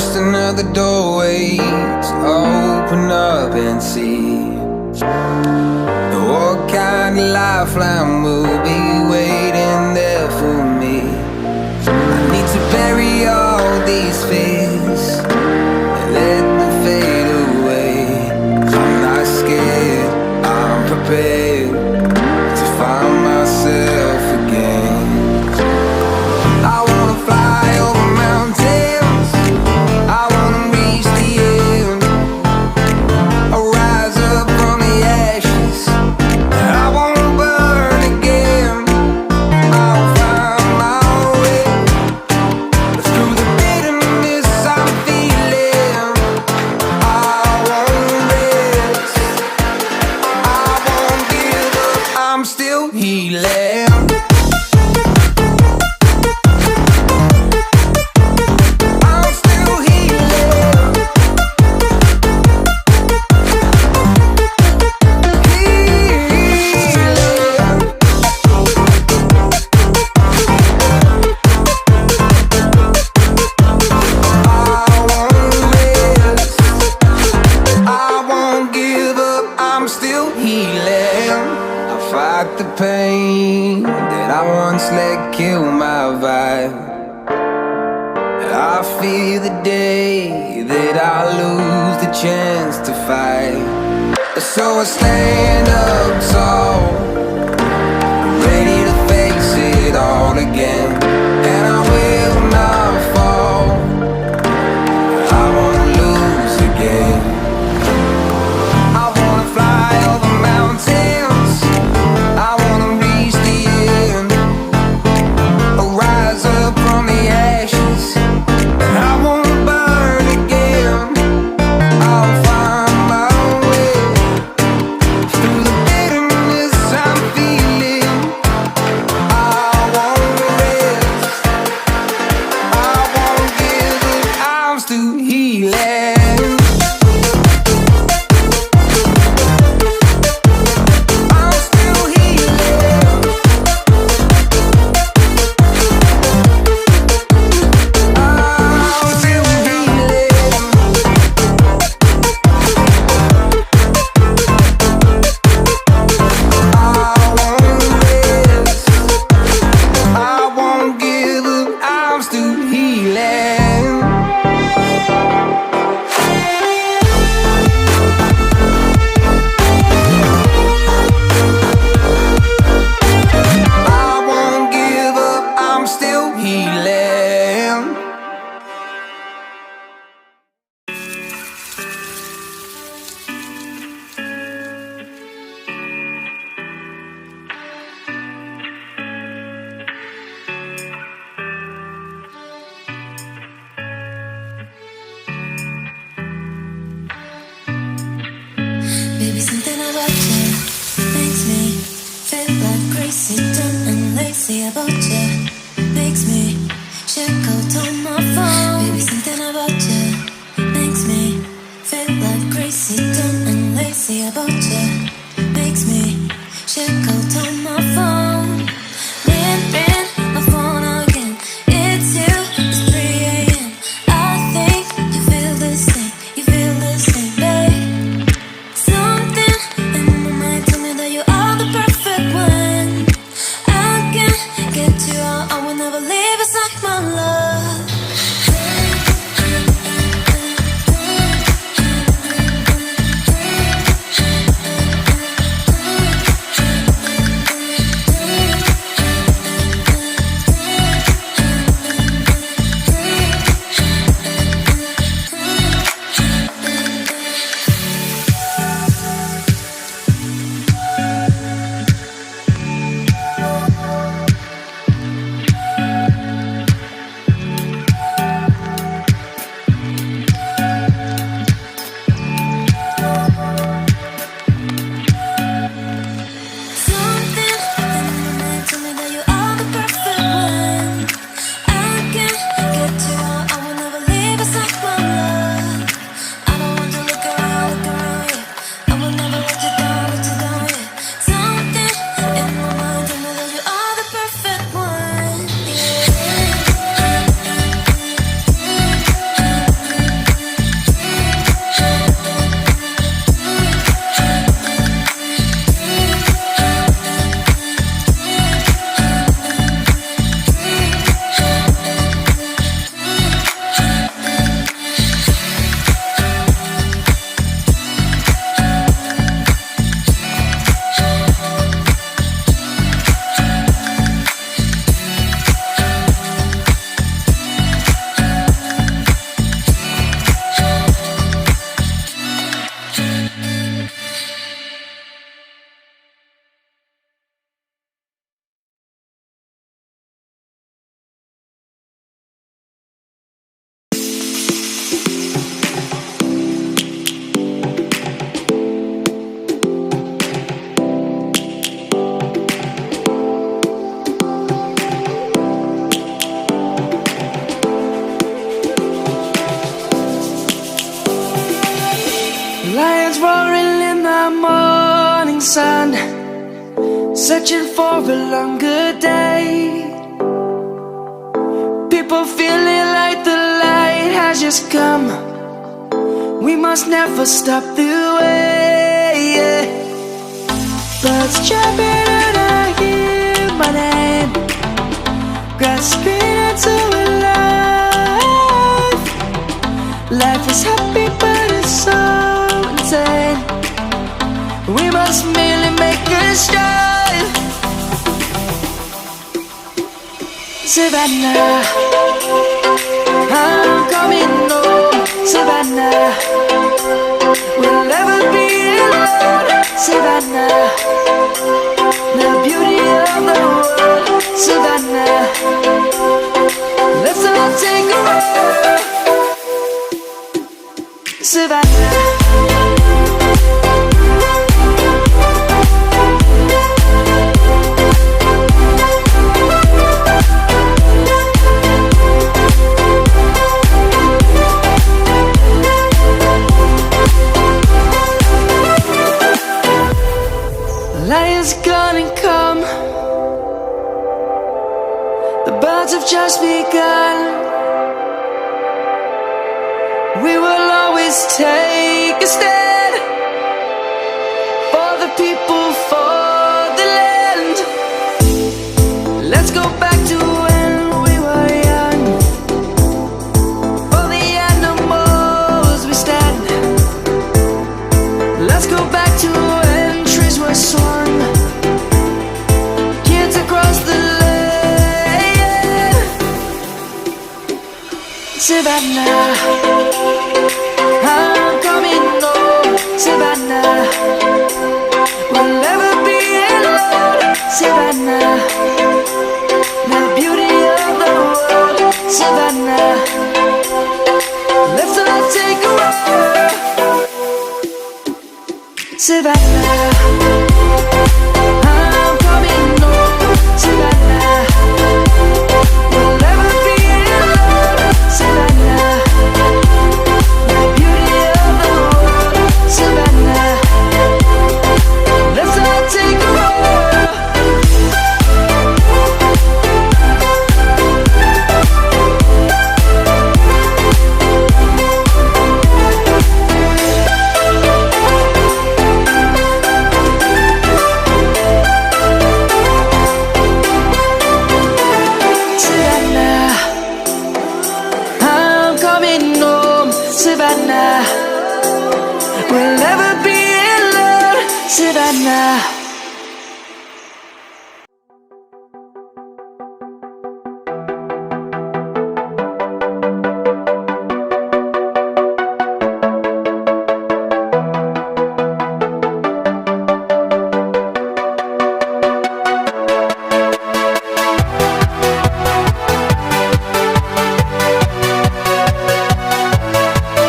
just another doorway to open up and see what kind of lifeline will be waiting there for me. I need to bury all these fears and let them fade away. I'm not scared, I'm prepared to find myself again. I wanna fly over mountains, I wanna reach the end. I'll rise up from the ashes, I won't burn again. I'll find my way through the bitterness I'm feeling. I won't rest, I won't give up, I'm still healing. The pain that I once let kill my vibe, I fear the day that I lose the chance to fight. So I stand up tall, ready to face it all again, and I will not fall, I won't lose again. I wanna fly over mountains, I wanna reach the end, I'll rise up from the ashes, and I won't burn again. I'll find my way through the bitterness I'm feeling. I won't rest, I won't give up, I'm still healing. Baby, something about you makes me feel like crazy, dumb and lazy about you. Makes me check out on my phone. Baby, something about you makes me feel like crazy, dumb and lazy about you. Makes me check out on my phone. Ring my phone again. It's you, it's 3 a.m. I think you feel the same, babe. Something roaring in the morning sun, searching for a longer day. People feeling like the light has just come. We must never stop the way, yeah. Birds chirping and I hear my name, grasping into a life. Life is happy but it's so insane. We must merely make a strive. Savannah, I'm coming home. Savannah, we'll never be alone. Savannah, the beauty of the world. Savannah, let's all take a ride. Savannah. Lion's gonna come. The birds have just begun. We will always take a stand for the people, for the land. Let's go back to when we were young. For the animals we stand. Let's go back to when trees were swung. Kids across the land. Savannah, I'm coming home. Savannah, we'll never be alone. Savannah, the beauty of the world. Savannah, let's all take a ride. Savannah, I'm coming home. Savannah, we'll never be alone. Savannah, the beauty of the world. Savannah, let's all take a ride. Savannah, I'm coming home. Savannah, we'll never be alone. Savannah.